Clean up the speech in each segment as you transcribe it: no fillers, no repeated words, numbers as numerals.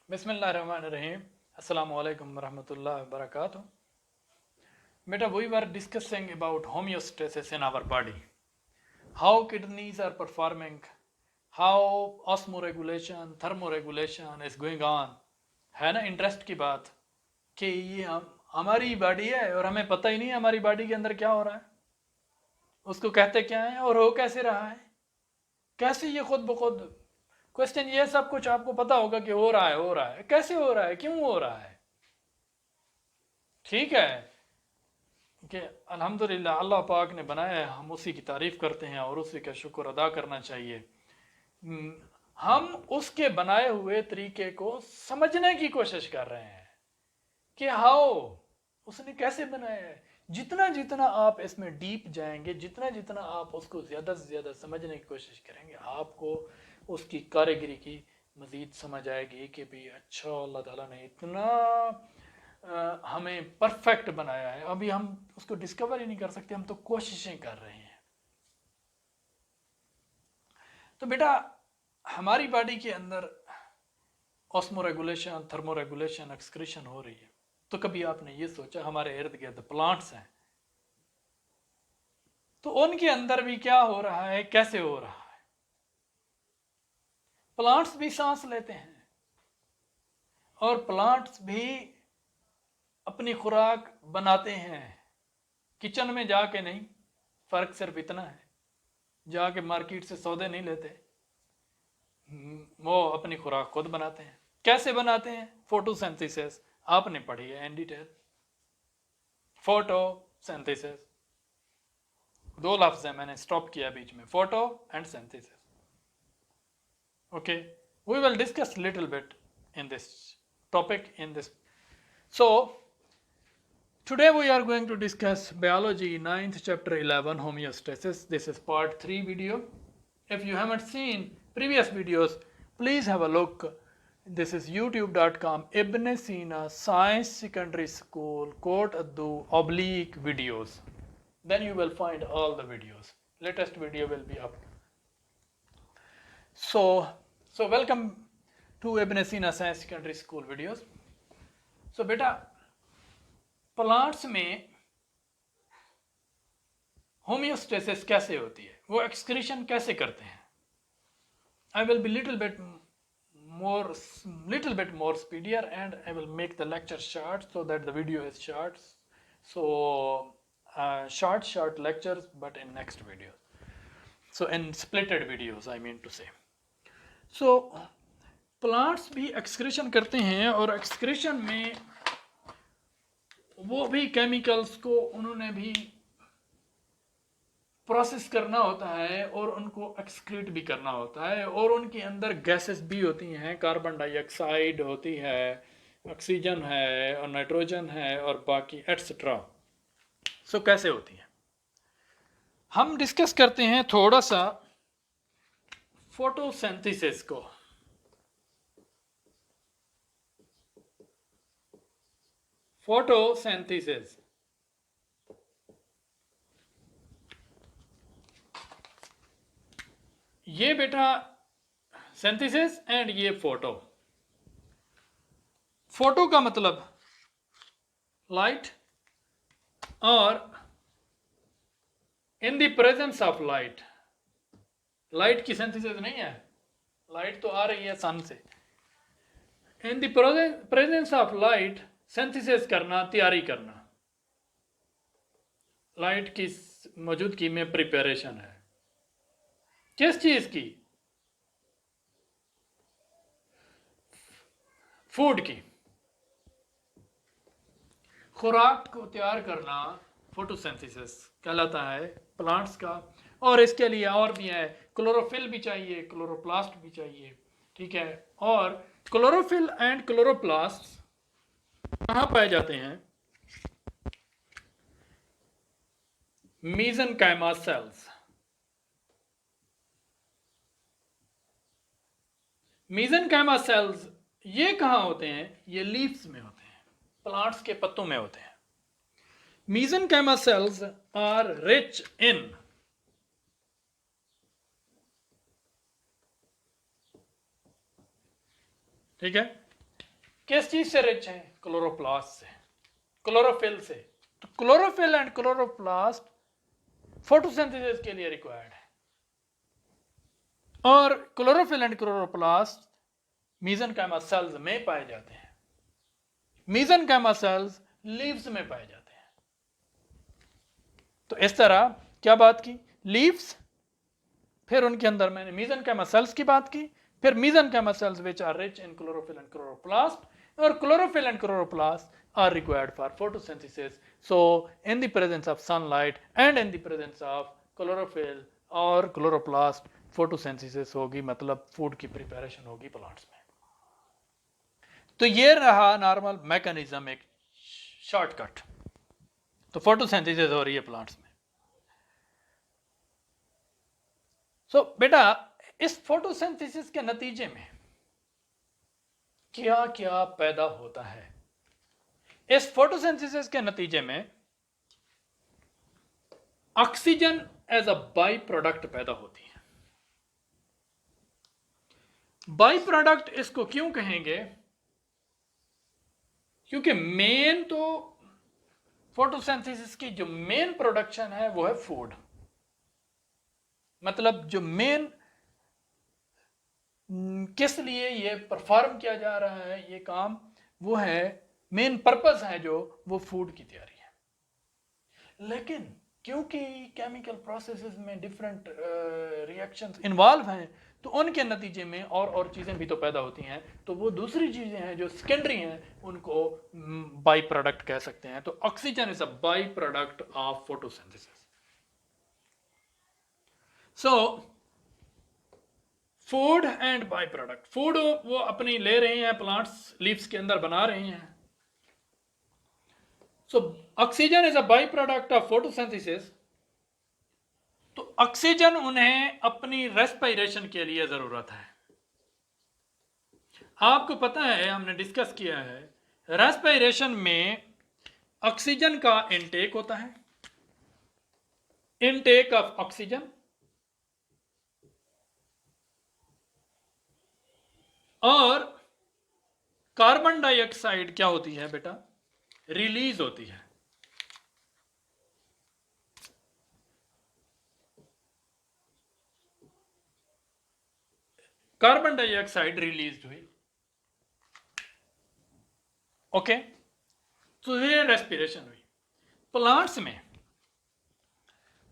Bismillahirrahmanirrahim. Assalamu alaikum warahmatullahi wabarakatuh. Beta, we were discussing about homeostasis in our body. How kidneys are performing, how osmoregulation, thermoregulation is going on. है ना interest की बात कि ये हमारी body है और हमें पता ही नहीं है हमारी बॉडी के अंदर क्या हो रहा है, उसको कहते क्या है और हो कैसे रहा है, कैसे ये खुद ब खुद। क्वेश्चन ये सब कुछ आपको पता होगा कि हो रहा है, कैसे हो रहा है, क्यों हो रहा है। ठीक है कि अल्हम्दुलिल्लाह अल्लाह पाक ने बनाया है, हम उसी की तारीफ करते हैं और उसी का शुक्र अदा करना चाहिए। हम उसके बनाए हुए तरीके को समझने की कोशिश कर रहे हैं कि हाउ उसने कैसे बनाया है। जितना जितना आप इसमें डीप जाएंगे, जितना जितना आप उसको ज़्यादा से ज़्यादा समझने की कोशिश करेंगे, आपको उसकी कारीगरी की मज़ीद समझ आएगी कि भाई अच्छा अल्लाह ताला ने इतना हमें परफेक्ट बनाया है। अभी हम उसको डिस्कवर ही नहीं कर सकते, हम तो कोशिशें कर रहे हैं। तो बेटा हमारी बॉडी के अंदर ऑस्मोरेगुलेशन, थर्मोरेगुलेशन, एक्सक्रीशन हो रही है। तो कभी आपने ये सोचा हमारे इर्द गिर्द प्लांट्स हैं तो उनके अंदर भी क्या हो रहा है, कैसे हो रहा है। प्लांट्स भी सांस लेते हैं और प्लांट्स भी अपनी खुराक बनाते हैं, किचन में जाके नहीं। फर्क सिर्फ इतना है, जाके मार्केट से सौदे नहीं लेते, वो अपनी खुराक खुद बनाते हैं। कैसे बनाते हैं? फोटोसिंथेसिस आपने पढ़ी है इन डिटेल। फोटोसिंथेसिस, दो लफ्ज है, मैंने स्टॉप किया बीच में, photo and synthesis. Okay, we will discuss little bit in this topic in this. So today we are going to discuss biology 9th chapter 11 homeostasis. This is part 3 video. If you haven't seen previous videos, please have a look. This is youtube.com Ibn Sina Science Secondary School Court Addu oblique videos. Then you will find all the videos. Latest video will be up. So welcome to Ibn Sina Science Secondary School videos. So beta, plants में homeostasis कैसे होती है, वो excretion कैसे करते हैं। I will be little bit more speedier and I will make the lecture short so that the video is short. So short lectures but in next videos, so in splitted videos I mean to say. So plants भी excretion करते हैं और excretion में वो भी chemicals को उन्होंने भी प्रोसेस करना होता है और उनको एक्सक्रीट भी करना होता है, और उनके अंदर गैसेस भी होती हैं, कार्बन डाइऑक्साइड होती है, ऑक्सीजन है और नाइट्रोजन है और बाकी एट्सेट्रा। सो कैसे होती है हम डिस्कस करते हैं थोड़ा सा फोटोसिंथेसिस को। फोटोसिंथेसिस ये बेटा सिंथेसिस एंड ये फोटो। फोटो का मतलब लाइट, और in the presence of light, light की सिंथेसिस नहीं है, लाइट तो आ रही है सन से। In the presence of light synthesis करना, तैयारी करना, लाइट की मौजूदगी में प्रिपरेशन है। किस चीज की? फूड की, खुराक को तैयार करना फोटोसिंथेसिस कहलाता है प्लांट्स का। और इसके लिए और भी है, क्लोरोफिल भी चाहिए, क्लोरोप्लास्ट भी चाहिए, ठीक है। और क्लोरोफिल एंड क्लोरोप्लास्ट कहाँ पाए जाते हैं? मीसेनकाइमा सेल्स। मीसेनकाइमा सेल्स ये कहाँ होते हैं? ये लीव्स में होते हैं, प्लांट्स के पत्तों में होते हैं। मीसेनकाइमा सेल्स आर रिच इन ठीक है, किस चीज से रिच हैं? क्लोरोप्लास्ट से, क्लोरोफिल से। तो क्लोरोफिल एंड क्लोरोप्लास्ट फोटोसिंथेसिस के लिए रिक्वायर्ड है, और क्लोरोफिल एंड क्लोरोप्लास्ट मीजनकाइमा सेल्स में पाए जाते हैं। मीजनकाइमा सेल्स लीव्स में पाए जाते हैं। तो इस तरह क्या बात की? लीव्स, फिर उनके अंदर मैंने मीजनकाइमा सेल्स की बात की, फिर mesenchyma cells which are rich in chlorophyll and chloroplast, और chlorophyll and chloroplast are required for photosynthesis. So in the presence of sunlight and in the presence of chlorophyll और chloroplast, photosynthesis होगी, मतलब food की preparation होगी plants में। तो ये रहा नॉर्मल मैकेनिज्म, एक शॉर्टकट। तो फोटोसिंथेसिस हो रही है प्लांट्स में। सो बेटा, इस फोटोसिंथेसिस के नतीजे में क्या क्या पैदा होता है? इस फोटोसिंथेसिस के नतीजे में oxygen as a by product पैदा होती है। बाई प्रोडक्ट इसको क्यों कहेंगे? क्योंकि मेन तो फोटोसिंथेसिस की जो मेन प्रोडक्शन है वो है फूड। मतलब जो मेन किस लिए ये परफॉर्म किया जा रहा है ये काम, वो है मेन पर्पस है जो, वो फूड की तैयारी है। लेकिन क्योंकि केमिकल प्रोसेसेस में डिफरेंट रिएक्शंस इन्वॉल्व हैं, तो उनके नतीजे में और चीज़ें भी तो पैदा होती हैं। तो वो दूसरी चीज़ें हैं जो सेकेंडरी हैं, उनको बाई प्रोडक्ट कह सकते हैं। तो oxygen is a by product of photosynthesis. So food and by product, food वो अपनी ले रहे हैं, प्लांट्स लीव्स के अंदर बना रहे हैं। So oxygen is a by product of photosynthesis. तो ऑक्सीजन उन्हें अपनी रेस्पिरेशन के लिए जरूरत है। आपको पता है, हमने डिस्कस किया है, रेस्पिरेशन में ऑक्सीजन का इनटेक होता है, इनटेक ऑफ ऑक्सीजन, और कार्बन डाइऑक्साइड क्या होती है बेटा? रिलीज होती है। कार्बन डाइऑक्साइड रिलीज हुई, ओके। तो ये रेस्पिरेशन हुई। प्लांट्स में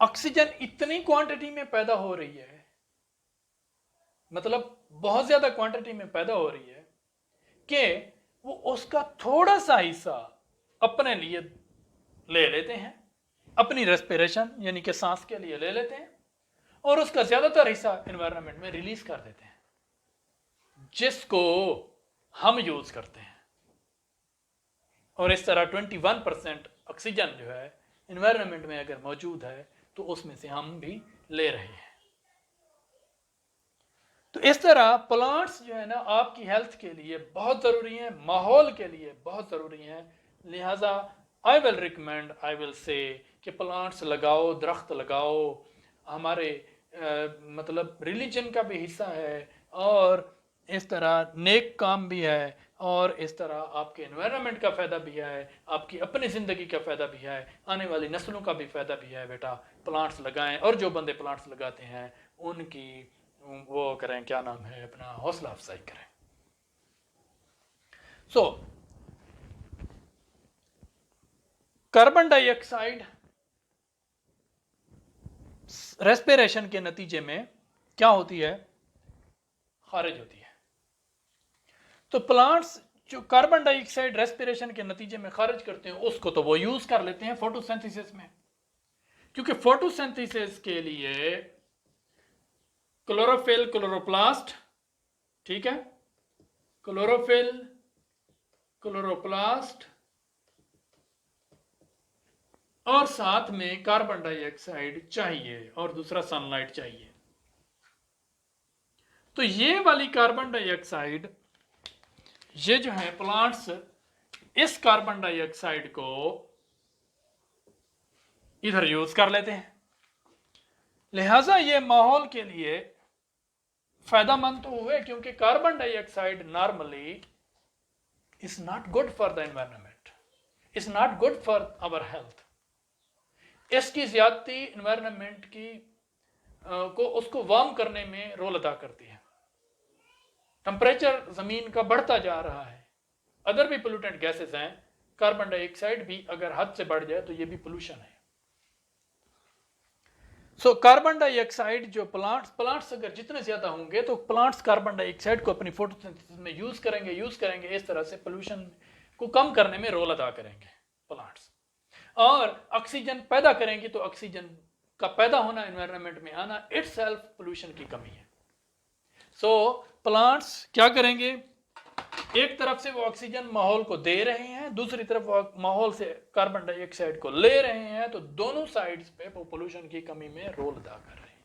ऑक्सीजन इतनी क्वांटिटी में पैदा हो रही है, मतलब बहुत ज्यादा क्वांटिटी में पैदा हो रही है, कि वो उसका थोड़ा सा हिस्सा अपने लिए ले लेते हैं, अपनी रेस्पिरेशन यानी कि सांस के लिए ले लेते हैं, और उसका ज्यादातर हिस्सा एनवायरनमेंट में रिलीज कर देते हैं, जिसको हम यूज करते हैं। और इस तरह 21% ऑक्सीजन जो है एनवायरनमेंट में अगर मौजूद है, तो उसमें से हम भी ले रहे हैं। तो इस तरह प्लांट्स जो है ना, आपकी हेल्थ के लिए बहुत ज़रूरी हैं, माहौल के लिए बहुत ज़रूरी हैं। लिहाजा I will recommend, I will say कि प्लांट्स लगाओ, दरख्त लगाओ। हमारे मतलब रिलीजन का भी हिस्सा है, और इस तरह नेक काम भी है, और इस तरह आपके एनवायरनमेंट का फ़ायदा भी है, आपकी अपनी ज़िंदगी का फ़ायदा भी है, आने वाली नस्लों का भी फ़ायदा भी है। बेटा प्लांट्स लगाएं, और जो बंदे प्लांट्स लगाते हैं उनकी वो करें, क्या नाम है अपना, हौसला अफजाई करें। सो कार्बन डाइऑक्साइड रेस्पिरेशन के नतीजे में क्या होती है? खारिज होती है। तो प्लांट्स जो कार्बन डाइऑक्साइड रेस्पिरेशन के नतीजे में खारिज करते हैं, उसको तो वो यूज कर लेते हैं फोटोसिंथेसिस में, क्योंकि फोटोसिंथेसिस के लिए क्लोरोफिल, क्लोरोप्लास्ट, ठीक है, क्लोरोफिल, क्लोरोप्लास्ट, और साथ में कार्बन डाइऑक्साइड चाहिए, और दूसरा सनलाइट चाहिए। तो ये वाली कार्बन डाइऑक्साइड, ये जो है प्लांट्स इस कार्बन डाइऑक्साइड को इधर यूज कर लेते हैं। लिहाजा ये माहौल के लिए फायदेमंद तो हुए, क्योंकि carbon dioxide normally is not good for the environment, is not good for our health. इसकी ज्यादती environment की को उसको वार्म करने में रोल अदा करती है। टेम्परेचर जमीन का बढ़ता जा रहा है। अदर भी पोल्यूटेंट गैसेस हैं, कार्बन डाइऑक्साइड भी अगर हद से बढ़ जाए तो ये भी पोल्यूशन है। सो कार्बन डाइऑक्साइड जो प्लांट्स अगर जितने ज्यादा होंगे तो प्लांट्स कार्बन डाइऑक्साइड को अपनी फोटोसिंथेसिस में यूज करेंगे, इस तरह से पोल्यूशन को कम करने में रोल अदा करेंगे प्लांट्स। और ऑक्सीजन पैदा करेंगी तो ऑक्सीजन का पैदा होना, एनवायरनमेंट में आना इटसेल्फ पोल्यूशन की कमी है। सो प्लांट्स क्या करेंगे, एक तरफ से वो ऑक्सीजन माहौल को दे रहे हैं, दूसरी तरफ वो माहौल से कार्बन डाइऑक्साइड को ले रहे हैं, तो दोनों साइड्स पे वो पोल्यूशन की कमी में रोल अदा कर रहे हैं।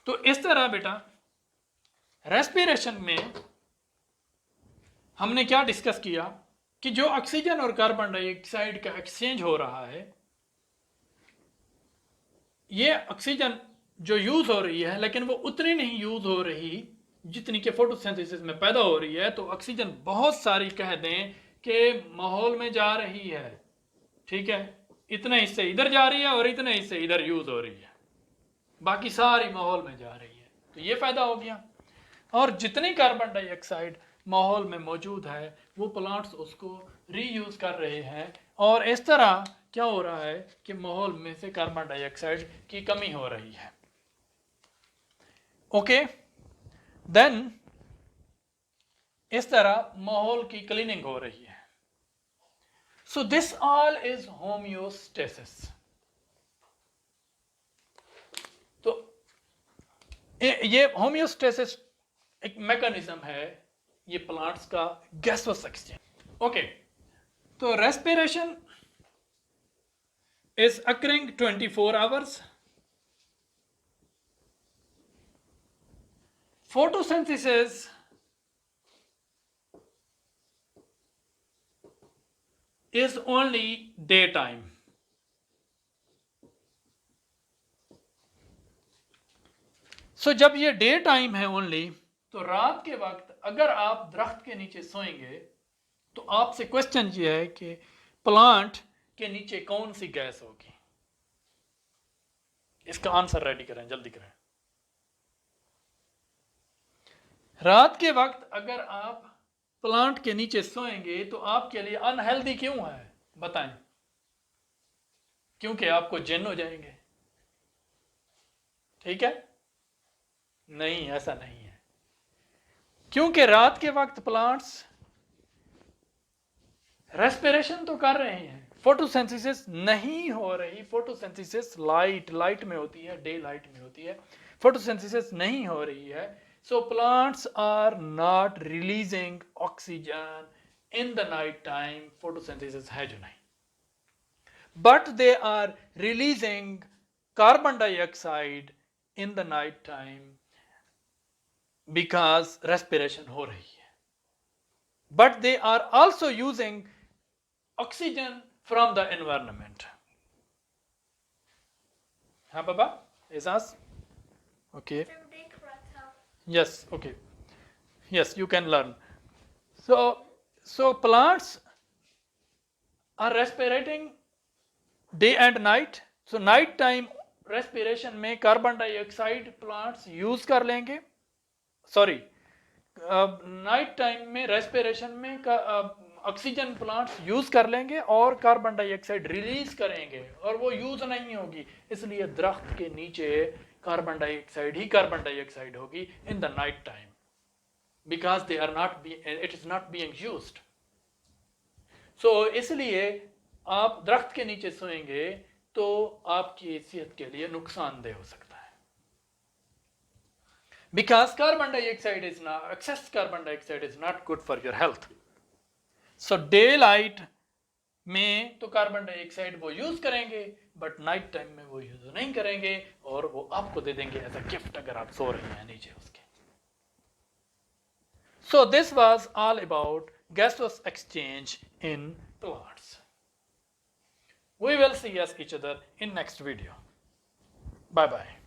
तो इस तरह बेटा रेस्पिरेशन में हमने क्या डिस्कस किया कि जो ऑक्सीजन और कार्बन डाइऑक्साइड का एक्सचेंज हो रहा है, ये ऑक्सीजन जो यूज हो रही है लेकिन वो उतनी नहीं यूज हो रही जितनी के फोटोसिंथेसिस में पैदा हो रही है। तो ऑक्सीजन बहुत सारी कह दें कि माहौल में जा रही है, ठीक है, इतने हिस्से इधर जा रही है और इतने हिस्से इधर यूज हो रही है, बाकी सारी माहौल में जा रही है। तो ये फायदा हो गया। और जितनी कार्बन डाइऑक्साइड माहौल में मौजूद है वो प्लांट्स उसको रीयूज कर रहे हैं, और इस तरह क्या हो रहा है कि माहौल में से कार्बन डाइऑक्साइड की कमी हो रही है। ओके, देन इस तरह माहौल की क्लीनिंग हो रही है। So this all is homeostasis. तो ये होम्योस्टेसिस एक मैकेनिज्म है, ये प्लांट्स का गैसोस एक्सचेंज। ओके, तो respiration is occurring 24 hours. Photosynthesis is only daytime. So जब ये डे टाइम है ओनली, तो रात के वक्त अगर आप दरख्त के नीचे सोएंगे तो आपसे क्वेश्चन ये है कि प्लांट के नीचे कौन सी गैस होगी। इसका आंसर रेडी करें, जल्दी करें। रात के वक्त अगर आप प्लांट के नीचे सोएंगे तो आपके लिए अनहेल्दी क्यों है, बताएं। क्योंकि आपको जिन हो जाएंगे, ठीक है? नहीं, ऐसा नहीं है। क्योंकि रात के वक्त प्लांट्स रेस्पिरेशन तो कर रहे हैं, फोटोसिंथेसिस नहीं हो रही। फोटोसिंथेसिस लाइट में होती है, डे लाइट में होती है, फोटोसिंथेसिस नहीं हो रही है। So plants are not releasing oxygen in the night time, photosynthesis है जो नहीं, but they are releasing carbon dioxide in the night time because respiration हो रही है, but they are also using oxygen from the environment. हाँ बाबा, Ejaz? Okay. Yes, okay. Yes, you can learn. So plants are respirating day and night. So night time respiration में carbon dioxide plants use कर लेंगे, sorry night time में respiration में oxygen plants use कर लेंगे और कार्बन डाइऑक्साइड रिलीज करेंगे, और वो यूज नहीं होगी, इसलिए दरख्त के नीचे कार्बन डाइऑक्साइड होगी in the night time, because they are not it is not being used. So इसलिए आप दरख्त के नीचे सोएंगे तो आपकी सेहत के लिए नुकसानदेह हो सकता है, because carbon dioxide is not, excess carbon dioxide is not good for your health. So daylight में तो कार्बन डाइऑक्साइड वो यूज करेंगे, बट नाइट टाइम में वो यूज नहीं करेंगे, और वो आपको दे देंगे एज अ गिफ्ट अगर आप सो रहे हैं नीचे उसके। So this was all about gaseous exchange in plants. We will see each other in next video. Bye bye.